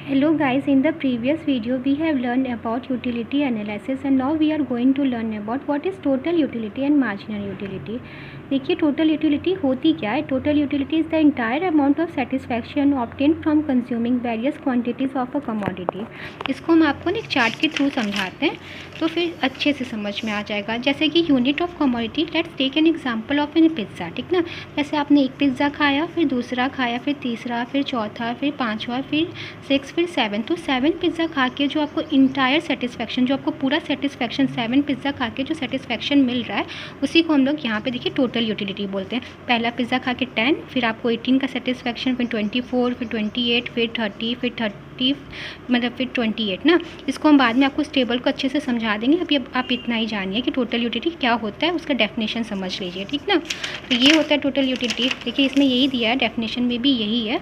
Hello guys, in the previous video we have learned about utility analysis and now we are going to learn about what is total utility and marginal utility. देखिए total utility होती क्या है. Total utility is the entire amount of satisfaction obtain from consuming various quantities of a commodity. इसको हम आपको एक chart के through समझाते हैं तो फिर अच्छे से समझ में आ जाएगा. जैसे कि unit of commodity, let's take an example of an pizza. ठीक ना, जैसे आपने एक पिज़्ज़ा खाया, फिर दूसरा खाया, फिर तीसरा, फिर चौथा, फिर पाँचवा, फिर 6, फिर 7. तो 7 पिज़्ज़ा खा के जो आपको इंटायर सेटिस्फैक्शन, जो आपको पूरा सेटिस्फैक्शन 7 पिज़्ज़ा खा के जो सेटिस्फैक्शन मिल रहा है उसी को हम लोग यहाँ पे देखिए टोटल यूटिलिटी बोलते हैं. पहला पिज़्ज़ा खा के 10, फिर आपको 18 का सेटिस्फैक्शन, फिर 24, फिर 28, फिर 30, फिर 30 मतलब फिर 28 ना. इसको हम बाद में आपको इस टेबल को अच्छे से समझा देंगे. अभी आप इतना ही जानिए कि टोटल यूटिलिटी क्या होता है, उसका डेफिनेशन समझ लीजिए. ठीक ना, तो ये होता है टोटल यूटिलिटी. देखिए इसमें यही दिया है, डेफिनेशन में भी यही है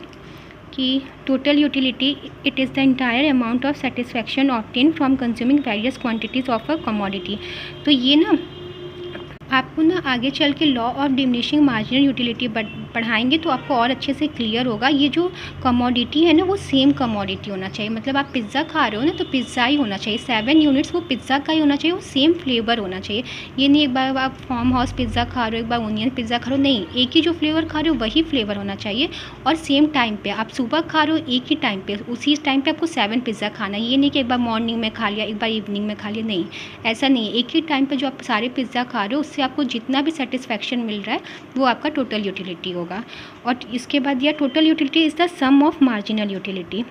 कि total utility it is the entire amount of satisfaction obtain from consuming various quantities of a commodity. तो ये ना आपको ना आगे चल के law of diminishing marginal utility पढ़ाएंगे तो आपको और अच्छे से क्लियर होगा. ये जो कमोडिटी है ना वो सेम कमोडिटी होना चाहिए. मतलब आप पिज़्ज़ा खा रहे हो ना तो पिज़्ज़ा ही होना चाहिए. 7 यूनिट्स वो पिज़्ज़ा का ही होना चाहिए, वो सेम फ्लेवर होना चाहिए. ये नहीं एक बार आप फार्म हाउस पिज़्ज़ा खा रहे हो, एक बार ओनियन पिज़्ज़ा खा रहे हो, नहीं, एक ही जो फ्लेवर खा रहे हो वही फ्लेवर होना चाहिए. और सेम टाइम पे आप सुबह खा रहे हो, एक ही टाइम पे, उसी टाइम पे आपको 7 पिज़्ज़ा खाना है. ये नहीं कि एक बार मॉर्निंग में खा लिया, एक बार इवनिंग में खा लिया, नहीं, ऐसा नहीं है. एक ही टाइम पे जो आप सारे पिज़्ज़ा खा रहे हो उससे आपको जितना भी सेटिस्फैक्शन मिल रहा है वो आपका टोटल यूटिलिटी होगा. और इसके बाद यह total utility is the sum of marginal utility.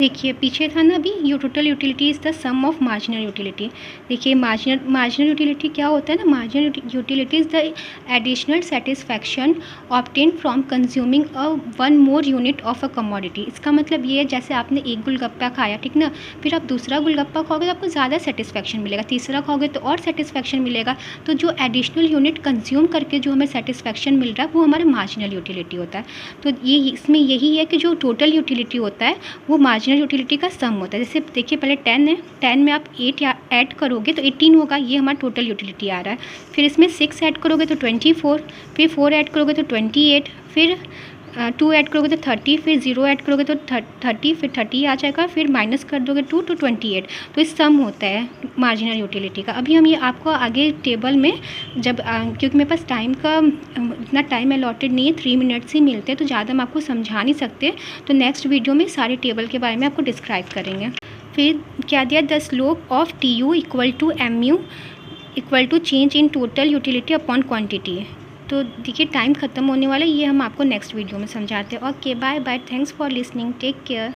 देखिए पीछे था ना अभी, you total utility is the sum of marginal utility. देखिए मार्जिनल यूटिलिटी क्या होता है ना, marginal utility is the additional satisfaction obtain from consuming a one more unit of a commodity. इसका मतलब ये है जैसे आपने एक गोलगप्पा खाया, ठीक ना, फिर आप दूसरा गोलगप्पा खाओगे तो आपको ज़्यादा सेटिस्फैक्शन मिलेगा, तीसरा खाओगे तो और सेटिस्फैक्शन मिलेगा. तो जो एडिशनल यूनिट कंज्यूम करके जो हमें सेटिस्फैक्शन मिल रहा है वो हमारा मार्जिनल यूटिलिटी होता है. तो ये इसमें यही है कि जो टोटल यूटिलिटी होता है वो मार्जिनल यूटिलिटी का सम होता है. जैसे देखिए पहले 10 है, 10 में आप 8 ऐड करोगे तो 18 होगा, ये हमारा टोटल यूटिलिटी आ रहा है. फिर इसमें 6 ऐड करोगे तो 24, फिर 4 ऐड करोगे तो 28, फिर 2 ऐड करोगे तो 30, फिर 0 ऐड करोगे तो 30, फिर 30 आ जाएगा, फिर माइनस कर दोगे 2 तो 28. तो इस सम होता है मार्जिनल यूटिलिटी का. अभी हम ये आपको आगे टेबल में जब क्योंकि मेरे पास टाइम का इतना टाइम अलॉटेड नहीं है, 3 मिनट्स ही मिलते हैं तो ज़्यादा हम आपको समझा नहीं सकते. तो नेक्स्ट वीडियो में सारे टेबल के बारे में आपको डिस्क्राइब करेंगे. फिर क्या दिया, the slope of TU equal to MU equal to change in total utility upon quantity. तो देखिए टाइम ख़त्म होने वाला है, ये हम आपको नेक्स्ट वीडियो में समझाते हैं. Okay bye bye, thanks for listening, take care.